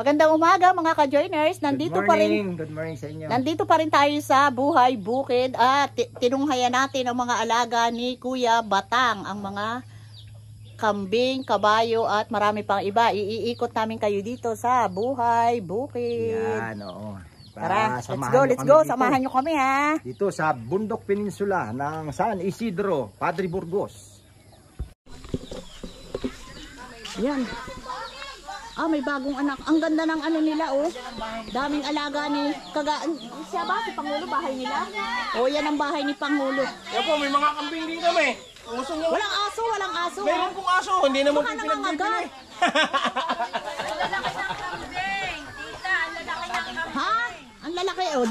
Magandang umaga mga ka-joiners. Nandito pa rin. Good morning sa inyo. Nandito pa rin tayo sa Buhay Bukid at tinunghayan natin ang mga alaga ni Kuya Batang, ang mga kambing, kabayo at marami pang iba. Iikot namin kayo dito sa Buhay Bukid. Yan, oo. Tara, let's go. Samahan nyo kami ha. Dito sa Bundok Peninsula ng San Isidro, Padre Burgos. Yan. May bagong anak. Ang ganda ng ano nila, oh. Daming alaga ni siya ba? Si Pangulo, bahay nila? Yan ang bahay ni Pangulo. Yan po, may mga kambing din kami. Walang aso. Meron pong aso, hindi naman po nangangagat. Ha? Ang lalaki, oh.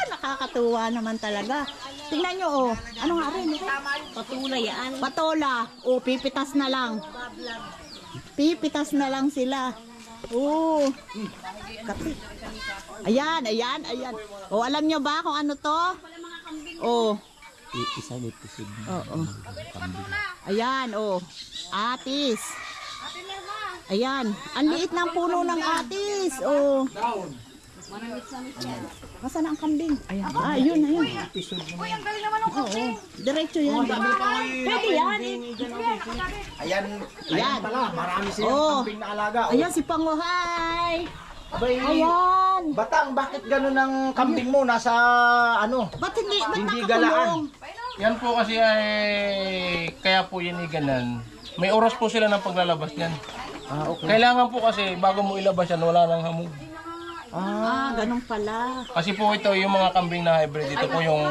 Nakakatuwa naman talaga. Tingnan nyo, oh. Ano nga rin? Patula yan. Patola. Pipitas na lang. Pipitas na lang sila. Kasi. Ayan. Alam nyo ba kung ano to? Isa dito si Ayan, atis. Ayan, ang liit ng puno ng atis. Nasaan ang kambing? Ayan. Ayun. Uy, ang galing naman ng kambing. Diretso yan. Pwede yan. Ayan pala, marami silang kambing na alaga. Ayan si Panguhay. Ayan. Batang, bakit gano'n ang kambing mo? Nasa Ba't hindi galaan? Yan po kasi ay, kaya po yan iganan. May oras po sila ng paglalabas niyan. Okay. Kailangan po kasi, bago mo ilabas yan, wala nang hamog. Ganun pala. Kasi po ito, yung mga kambing na hybrid, ito po yung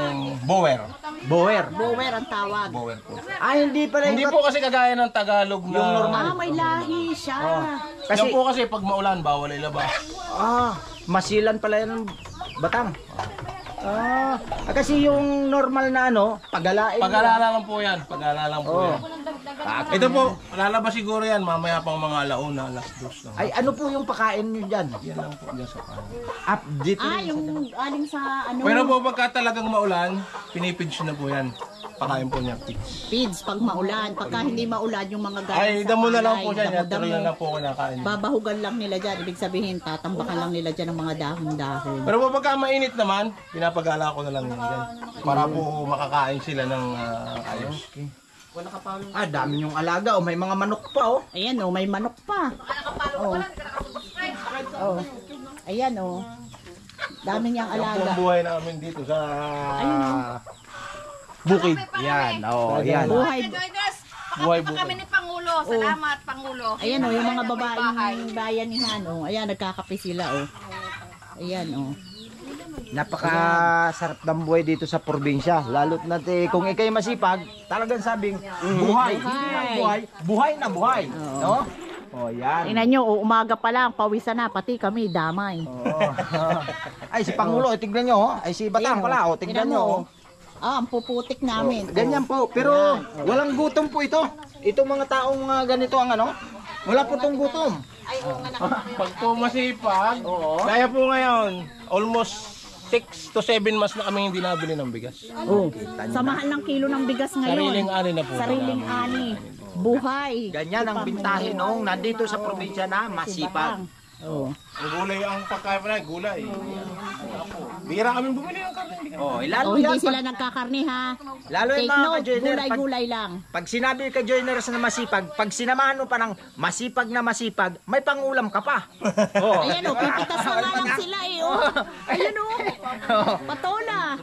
bower. Bower ang tawag. Bower po. Hindi pala. Hindi po kasi kagaya ng Tagalog na... Yung normal. May lahi siya. Yan po kasi pag maulan, bawal ilabas. Masilan pala yan ng Batang. Kasi yung normal na pagalain. Pag-alala lang po yan. Ito po, lalabas siguro yan, mamaya pang mga alauna, alas 2. Ay, ano po yung pakain nyo dyan? Yan lang po dyan sa kanan. Dito Yung aling sa Pero po pagka talagang maulan, pinipidge na po yan. Pakain po niya, feeds pag maulan. Pagka hindi maulan, yung mga galing ay, damo na lang po dyan. Tuloy na lang po kinakain. Babahugan lang nila dyan. Ibig sabihin, tatambakan lang nila dyan ng mga dahon-dahon. Pero po pagka mainit naman, pinapagala ko na lang yan dyan. Para po makakain sila ng ayos. Dami yung alaga. May mga manok pa. Ayan, may manok pa. Ayan, dami niyang Yan po alaga. ang buhay namin dito sa bukid. Yan. Yan. Buhay Pa kami ni Pangulo. Salamat, Pangulo. Ayan, yung mga babaeng bayanihan. Ayan, nagkakape sila. Ayan, Napakasarap ng buhay dito sa probinsya. Lalo't na kung ikay masipag, talagang sabing buhay. Hindi lang buhay na buhay. No? Yan. Tingnan nyo, umaga pa lang, pawisan na, pati kami, damay. Ay, si Pangulo, tignan nyo. Ay, si Batang pala, tignan nyo. Ang puputik namin. Ganyan po. Pero walang gutom po ito. Itong mga taong ganito ang wala po itong gutom. Pag po masipag, kaya po ngayon, almost 6 to 7 months na kami hindi nabili ng bigas. Sa mahal ng kilo ng bigas ngayon. Sariling ani na po. Sariling ani. Buhay. Ganyan ang bintahe nung nandito sa probinsya na masipag. Ang gulay, ang pagkain pa na, gulay. Bira kami bumili ng karne. Hindi sila nagkakarni ha. Lalo yung Take mga note, ka-joiner. gulay-gulay lang. Pag sinabi ka-joiners na masipag, pag sinamahan mo pa ng masipag na masipag, may pangulam ka pa. Ayan pipitas na nga lang sila Ayan patola.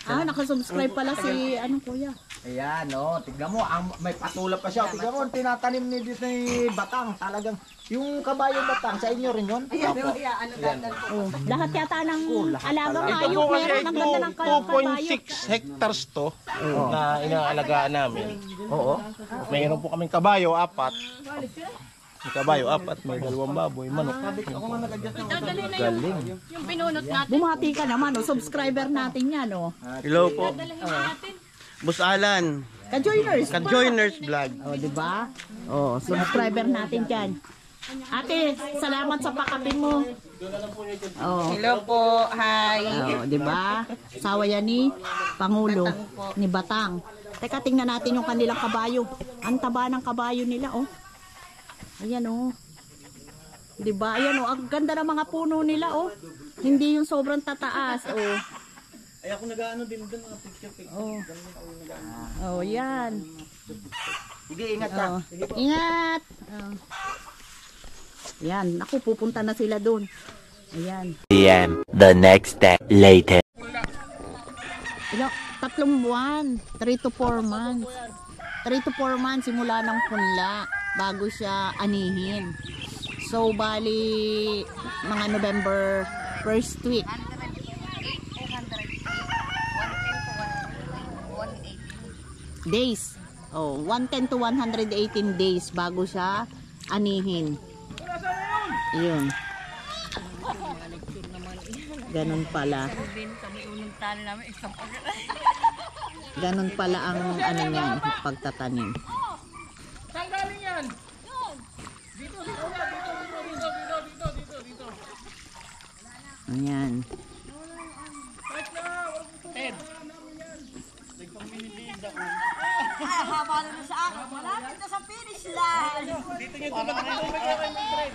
Nakasubscribe pala si kuya. Ayan, tignan mo, may patula pa siya. Tignan mo, tinatanim ni dito ni Batang. Talagang, yung kabayo Batang, sa inyo rin yun? Lahat yata ng alaga Ito kayo. po kasi Meron ang ganda ng kabayo. 2.6 hectares to na inaalagaan namin. Oo. Mayroon po kaming kabayo, 4. May kabayo, 4. May 2 baboy, manok. Galing. Yung pinunot natin. Bumati ka naman, subscriber natin yan. Hello po. Boss Alan. Ka-joiners vlog. Diba? Subscriber natin dyan. Ate, salamat sa pakapin mo. Hello po. Hi. Diba? Sawa yan ni Pangulo, ni Batang. Teka, tingnan natin yung kanilang kabayo. Ang taba ng kabayo nila, Ayan, Diba? Ayan oh, ang ganda ng mga puno nila oh. Hindi yung sobrang tataas oh. Ay ako nag-ano din doon mga picture. Oh. Oh, yan. Sige, ingat ka. Oh. Ingat. Oh. Yan, naku, pupunta na sila doon. Ayan. PM the next day later. Ilang, 3 buwan, 3 to 4 months. 3 to 4 months simula ng punla bago siya anihin. So, bali, mga November 1st week. Days. Oh, 110 to 118 days bago siya anihin. Yun. Ganun pala. Ganun pala ang ano niyan, pagtatanim. Saan galing yan? Dito. Ayan. Ted. Haba na sa akin. Malapit na sa finish line. Dito nyo tumabigay kayo kay Mildred.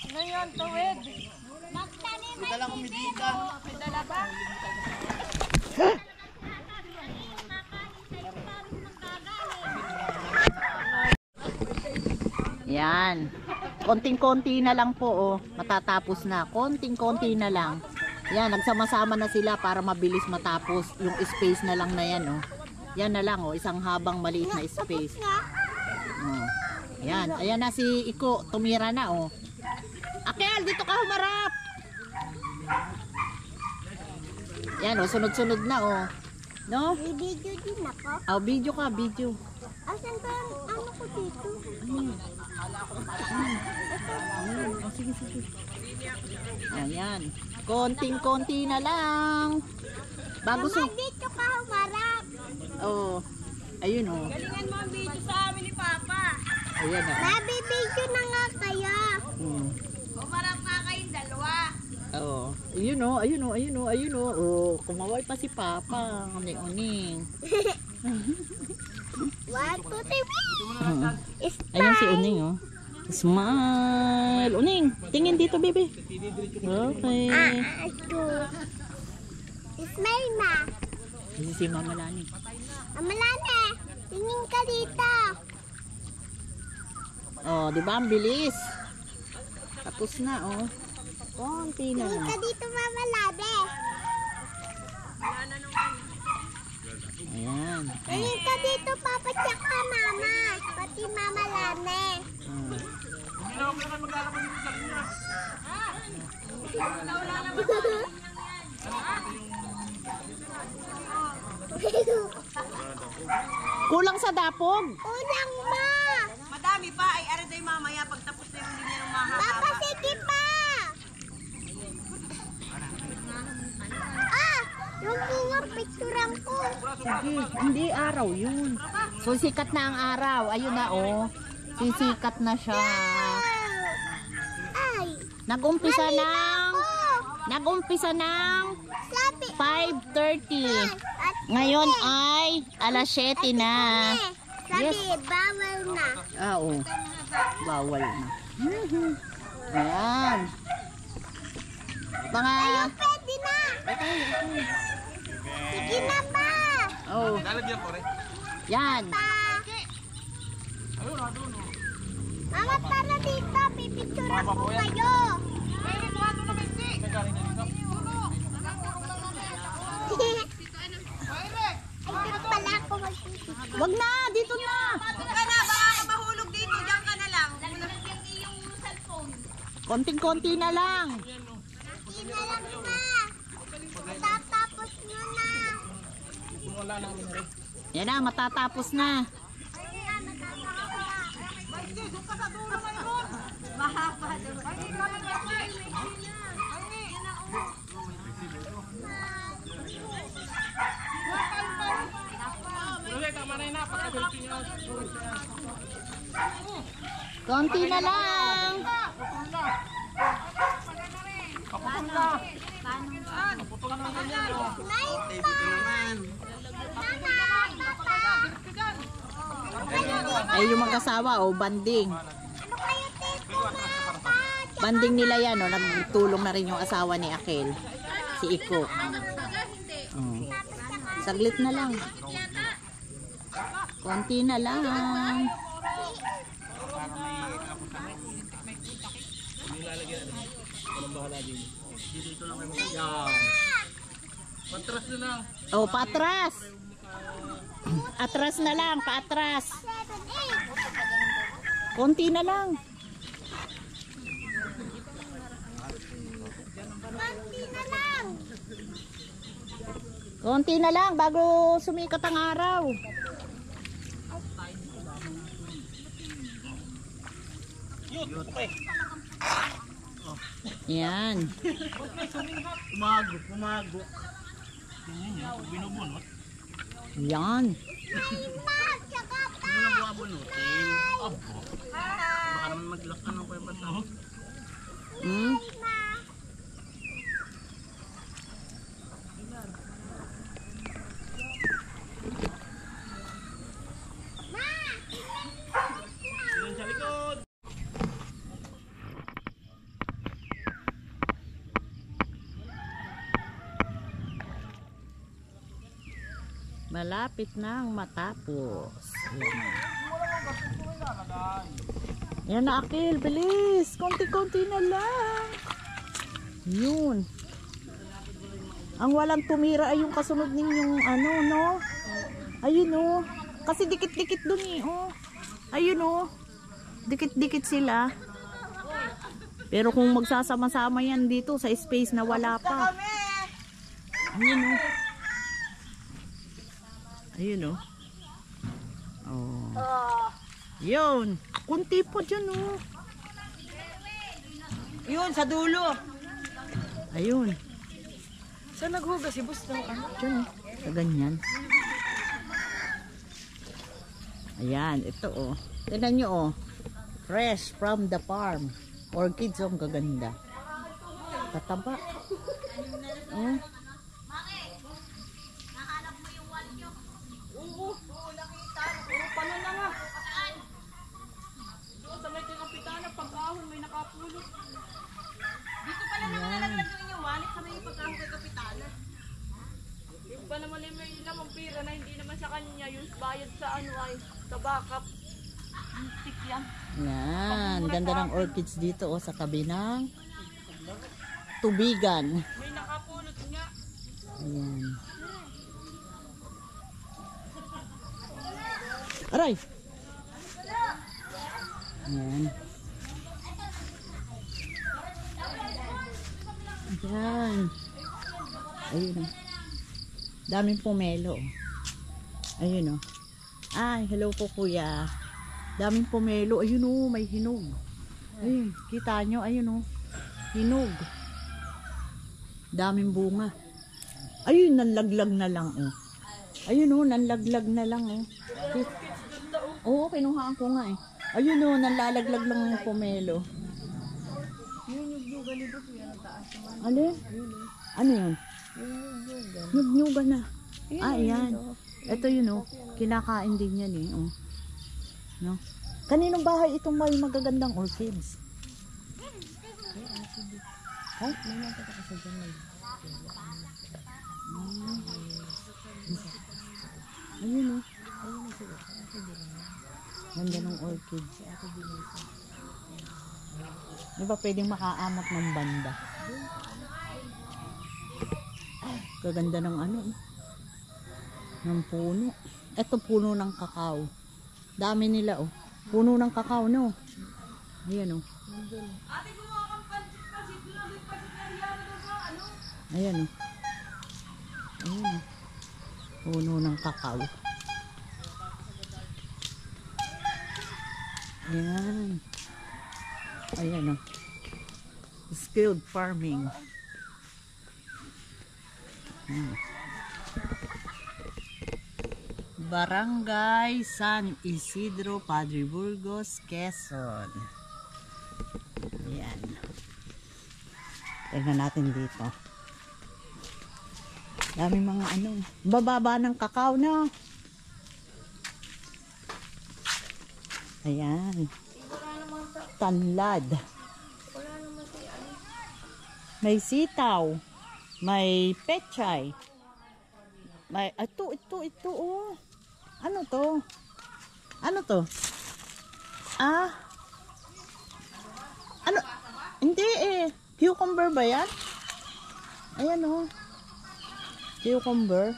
Ano yun, tuwid? Magtanim ay bibig. May dala ba? Yan. Konting-konti na lang po oh. Matatapos na. Konting-konti na lang. Yan, nagsama-sama na sila para mabilis matapos. Yung space na lang na yan oh. Yan na lang oh, isang habang maliit na space. Oh. Yan, ayan na si Iko, tumira na oh. Akel, dito ka humarap. Yan oh, sunod-sunod na oh. No? Video din ako. Oh, video ka, video. Asan ba ang ano ko dito? Oh, sige, sige. Ayan. Konting-konti na lang. Bago Mama, dito ka humarap. Oh. Ayun oh. Galingan mo ang video sa amin ni Papa. Ayan oh. Nabibidyo na nga kayo. Umarap nga kayong dalawa. Oh. Ayun oh, ayun oh, ayun oh, ayun oh. Oh, kumaway pa si Papa. Uning-uning. 1, 2, 3. Ayan si Uning oh. Smile. Uning, tingin dito, baby. Okay. Ito. Smile na. Kasi si Mama Lani. Amalane, tingin ka dito. Oh, di ba ang bilis? Tapos na oh. Konti na Tingin ka lang. dito, Mama Labe. Ayan. Tingin ka dito, Papa, tsaka Mama. Pati Mama Lane. Kulang sa dapog. Ulang ma. Madami pa. Ay, araday mamaya. Pagtapos na yung linya ng mahaba. Papa, sige pa. Ah, yung bunga picturean ko. Sige, hindi araw yun. So sikat na ang araw. Ayun na oh. Sisikat na siya. Ay, Nag-umpisa mali na ng ako. Nag-umpisa ng Sabi, 5:30. at Ngayon ay alas 7 na. sabi, Yes. bawal na. Ah, oo. Bawal na. Ayan. Mga Pwede na. Sige na pa. oh. Yan. Pa. Mama, tara dito. Pipicturean ko kayo. Ay, dito pala ako magpipicture. Wag na, dito na. Huwag ka na. Baka ka mahulog dito. Diyan ka na lang. Konting-konti na lang. Hindi na lang na. Tatapos nyo na. Yan na, matatapos na. Konti na lang. Nice pa. Mama, papa. Ay, yung mag-asawa, oh, banding. Banding nila yan, oh. Nagtulong na rin yung asawa ni Akel. Si Iko. Oh. Saglit na lang. Konti na lang. Patras na lang. Oh, patras. Atras na lang, paatras. Konti na lang. Konti na lang bago sumikat ang araw. Yan. Pumago. Binubunot. Yan. Ano nang buwabunutin? Abo. Baka naman maglak ano ko yung bata. Hmm? Yun sa likod. Malapit nang matapos. Yan na, Akil. Bilis. Konti-konti na lang. Yun. Ang walang tumira ay yung kasunod ninyong ano, no? Ayun, no? Kasi dikit-dikit dun eh, oh. Ayun, no? Dikit-dikit sila. Pero kung magsasama-sama yan dito sa space na wala pa. Ayun, no? Ayun, oh. Oh. Yun. Kunti po dyan, oh. Yun, sa dulo. Ayun. Saan naghugas si Boss? Dyan, oh. Sa ganyan. Ayan, ito, oh. Tignan nyo, oh. Fresh from the farm. Orchids, oh, ang gaganda. Tataba. Oh. Paano na nga? Doon sa may kapitana, pagkahon, may nakapulot. Dito pala naman nalaglag yung inyong wallet sa may pagkahon kay kapitana. Yung pa naman may lamang pira na hindi naman sa kanya, yung bayad sa ano ay, sa backup. Tik yan. Yan. Ganda ng orchids dito, oh, sa tabi ng tubigan. May nakapulot nga. Ayan. Aray! Ayan. Ayan. Ayun, oh. Daming pomelo. Ayun, oh. Ay, hello po, kuya. Daming pomelo. Ayun, oh, may hinog. Ayun, kita nyo. Ayun, oh. Hinog. Daming bunga. Ayun, nanlaglag na lang, oh. Ayun, oh, nanlaglag na lang, oh. Oo, kinuhaan ko nga, eh. Ayun, oh, nanlalaglag lang ng pomelo. Alin? Ano yun? Nyug-nyugan na. Ah, ayan. Ito yun, oh. Kinakain din yan, eh. Oh. No? Kaninong bahay itong may magagandang orchids? Ha? Ayun, oh. Ganda ng orchids. Di ba pwedeng makaamot ng banda? Kaganda ng ano, ng puno. Ito puno ng kakao. Dami nila, oh. Puno ng kakao, no? Ayan, oh. Ayan, oh. Ayan, oh. Puno ng kakao. Ayan. Ayan, oh. Skilled farming. Barangay San Isidro, Padre Burgos, Quezon. Ayan. Tignan natin dito. Daming mga ano. Bababa ng kakao na. Ayan. Tanlad. May sitaw. May pechay. May, ito, oh. Ano to? Ano to? Ah. Ano? Hindi eh. Cucumber ba yan? Ayan oh. Cucumber.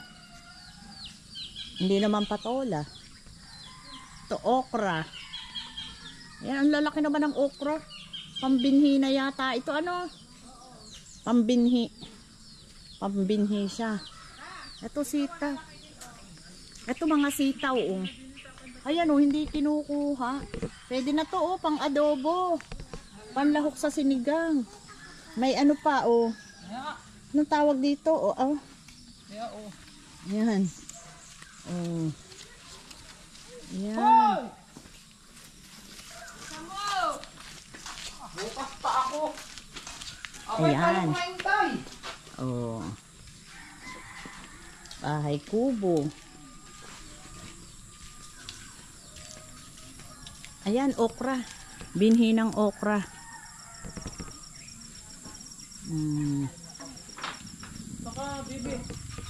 Hindi naman patola. Ito, okra. Ayan, ang lalaki naman ng okra. Pambinhi na yata. Ito ano? Pambinhi. Pambinhi siya. Ito sitaw. Ito mga sitaw oh. Ayan oh, hindi kinukuha. Pwede na to oh, pang adobo. Panlahok sa sinigang. May ano pa oh. Anong tawag dito oh? Oh. Ayan. Oh. Ayan. Bukas pa ako. Ayan. Oh. Bahay kubo. Ayan, okra. Binhi ng okra.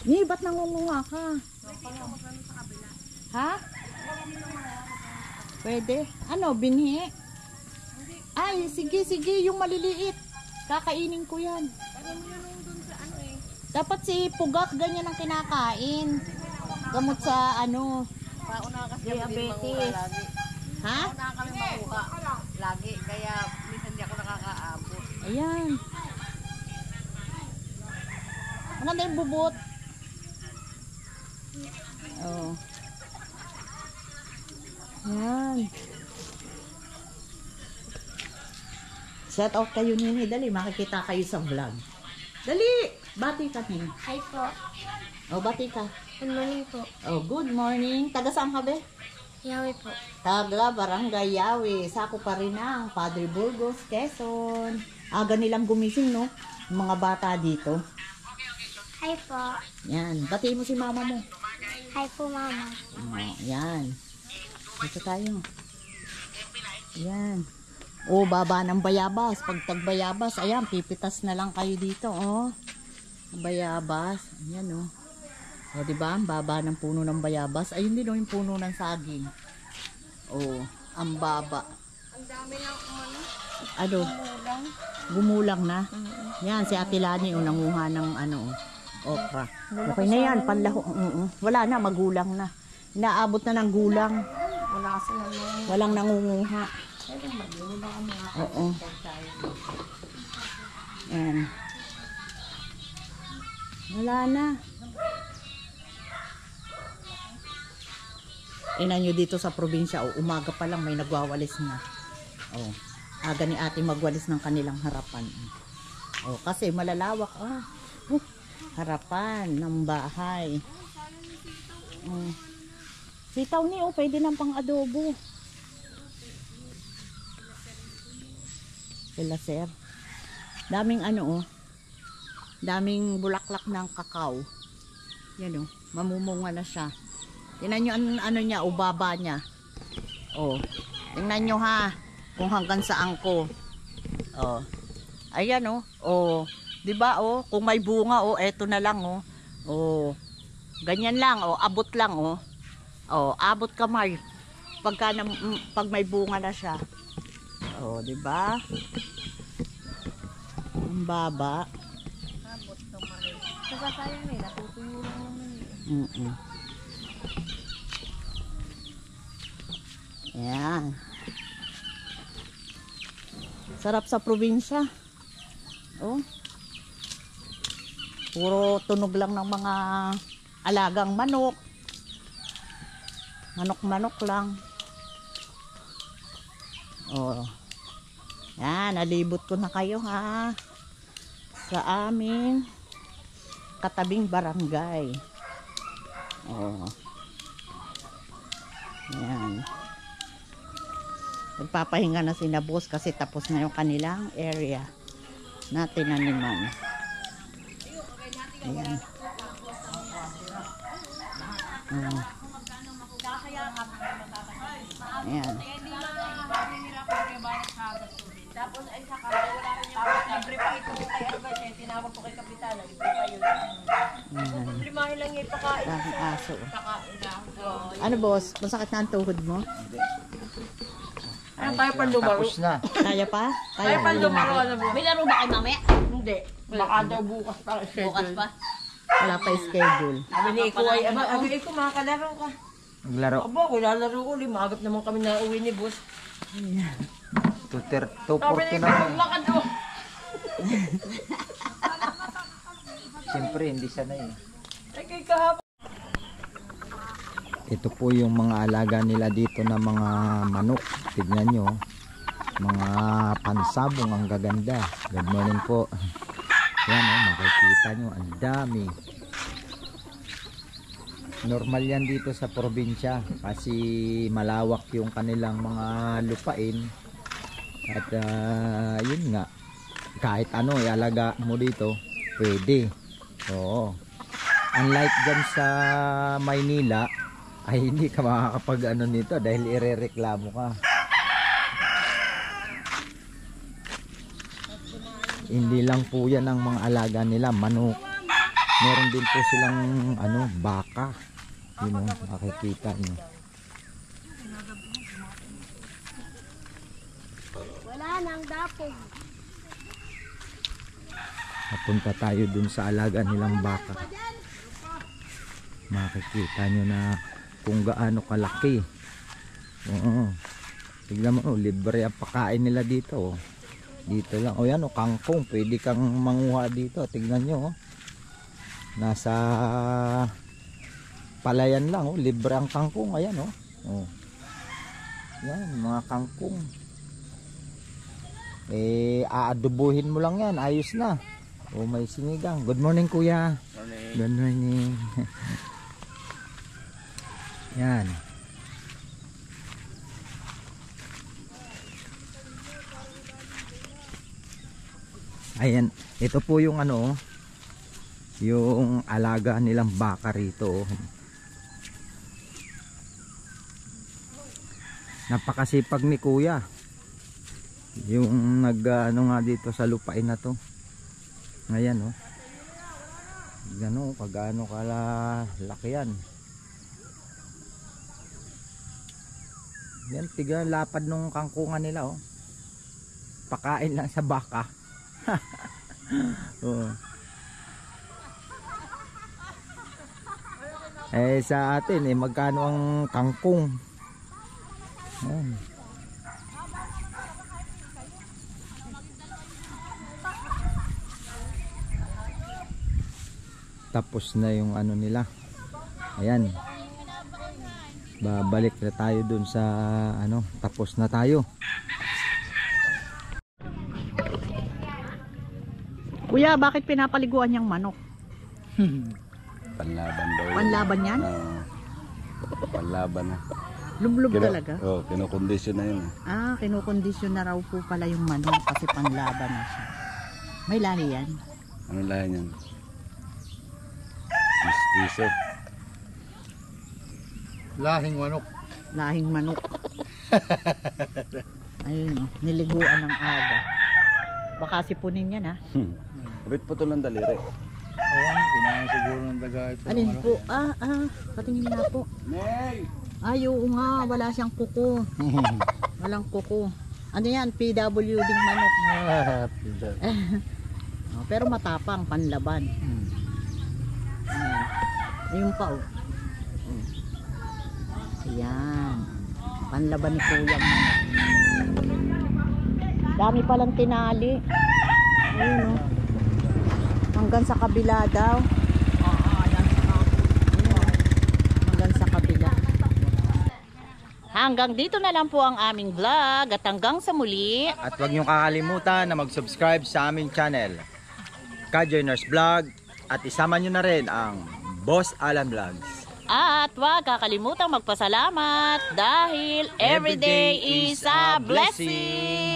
Ni, ba't nangunguha ka? Ha? Pwede. Ano, binhi? Ay, sige, yung maliliit. Kakainin ko yan. Dapat si Pugak, ganyan ang kinakain. Gamot sa ano, diabetes. Ha? Wala kami makuha lagi, kaya minsan di ako nakakaabot. Ayan. Maganda yung bubot. Oh. Ayan. Shout out kayo nini. Dali, makikita kayo sa vlog. Dali! Bati ka nini. Hi po. Oh, bati ka. Good morning po. Oh, good morning. Taga saan ka be? Yawi po. Taga Barangay Yawi. Sako pa rin ang Padre Burgos, Quezon. Aga nilang gumising, no? Yung mga bata dito. Hi po. Yan. Batiin mo si mama mo. Hi po, mama. Oh, yan. Dito tayo. Yan. Oh, baba ng bayabas. Pag tagbayabas, ayan, pipitas na lang kayo dito, oh. Bayabas. Ayan, oh. O, diba? Ang baba ng puno ng bayabas. Ayun din, oh, yung puno ng saging. Oh, ang baba. Ang dami ng Ano? Gumulang na. Yan, si Ate Lani, oh, nanguha ng ano, oh, okra. Okay na yan, panlaho. Wala na, magulang na. Inaabot na ng gulang. wala kasi naman. Walang nangunguha. Oo. Yan. Wala na. Ina nyo dito sa probinsya, umaga pa lang may nagwawalis na. Oh, aga ni ate magwalis ng kanilang harapan. Oh, kasi malalawak harapan ng bahay. Sitaw ni pwede ng pang-adobo. Sila sir. Daming daming bulaklak ng kakao. Yan mamumunga na siya. Tingnan nyo ano niya, baba niya. Oh, tingnan nyo ha, kung hanggang saan ko. Oh, ayan oh, di ba kung may bunga eto na lang oh, ganyan lang abot lang abot kamay. Pag may bunga na siya. Oh, di ba? Ang baba. Abot kamay. Saka sayang natutuyo lang naman. Yan. Sarap sa probinsya. Oh. Puro tunog lang ng mga alagang manok. Manok-manok lang. Oh. Yan, nalibot ko na kayo ha. Sa aming katabing barangay. Oh. Yan. Nagpapahinga na si boss kasi tapos na yung kanilang area na tinaniman. Ayan. Ayan. Tapos ay saka wala rin yung libre pa ito kay Advice. Yung tinawag ko kay Kapitana, libre pa yun. Limahin lang yung ipakain. Daming aso. Pakain lang. Oo. Ano boss, masakit na ang tuhod mo? Ano kaya pang lumaro? Tapos na. Kaya pa? Kaya pang lumaro. May laro ba kayo mamaya? Hindi. Baka daw bukas pa. Bukas pa. Wala pa schedule. Sabi ni Iko ay, sabi Iko, makakalaro ka. Naglaro. Aba, kung lalaro ko, limagap naman kami na uwi ni boss. 240 na. Maglakad o. Siyempre, hindi sanay. Ay, kay kahapon. Ito po yung mga alaga nila dito na mga manok. Tignan nyo. Mga pansabong ang gaganda. Good morning po. Yan makikita nyo. Ang dami. Normal yan dito sa probinsya. Kasi malawak yung kanilang mga lupain. At yun nga. Kahit ano ialaga mo dito. Pwede. Oo. Unlike dyan sa Maynila, ay hindi ka makakapag ano nito dahil irereklamo ka. Hindi lang po yan ang mga alaga nila, manok. Meron din po silang ano, baka. Yun ang makikita nyo. Wala nang dapog. Napunta tayo dun sa alaga nilang baka. Makikita nyo na kung gaano kalaki. Oo. Tignan mo, libre ang pakain nila dito. Dito lang. O yan, kangkong. Pwede kang manguha dito. Tignan nyo. Nasa palayan lang. Libre ang kangkong. Ayan. Yan, mga kangkong. Aadobuhin mo lang yan. Ayos na. May sinigang. Good morning, kuya. Good morning. Yan. Ayan, ito po yung ano, yung alaga nilang baka rito. Napakasipag ni kuya. Yung ano nga dito sa lupain na to. Ayan gano, pagano kala laki yan. Yan, tiga lapad nung kangkungan nila pakain lang sa baka. Sa atin magkano ang kangkong. Yan. Tapos na yung ano nila. Ayan. Babalik na tayo dun sa ano, tapos na tayo. Kuya, bakit pinapaliguan yung manok? Panlaban daw. Panlaban yan? Panlaban na. Lublub talaga? Oo, kinukondisyon na yun. Kinukondisyon na raw po pala yung manok kasi panlaban na siya. May lahi yan? Anong lahi yan? Mistiso. Lahing manok. Lahing manok. Ayun niliguan ng aga. Baka sipunin yan Kapit po ito ng daliri. Oo, kinain siguro ng daga ito. Alin po? Patingin na po. Ay, oo nga, wala siyang kuko. Walang kuko. Ano yan? PW ding manok. Pero matapang, panlaban. Ayun pa Ayan. Panlaban ni Kuyang manok. Dami palang tinali. Ayun hanggang sa kabila daw. Hanggang sa kabila. Hanggang dito na lang po ang aming vlog at hanggang sa muli. At huwag niyong kakalimutan na mag-subscribe sa aming channel, Ka-Joiners Vlog, at isama niyo na rin ang Boss Alan Vlogs. At huwag kakalimutang magpasalamat dahil everyday is a blessing.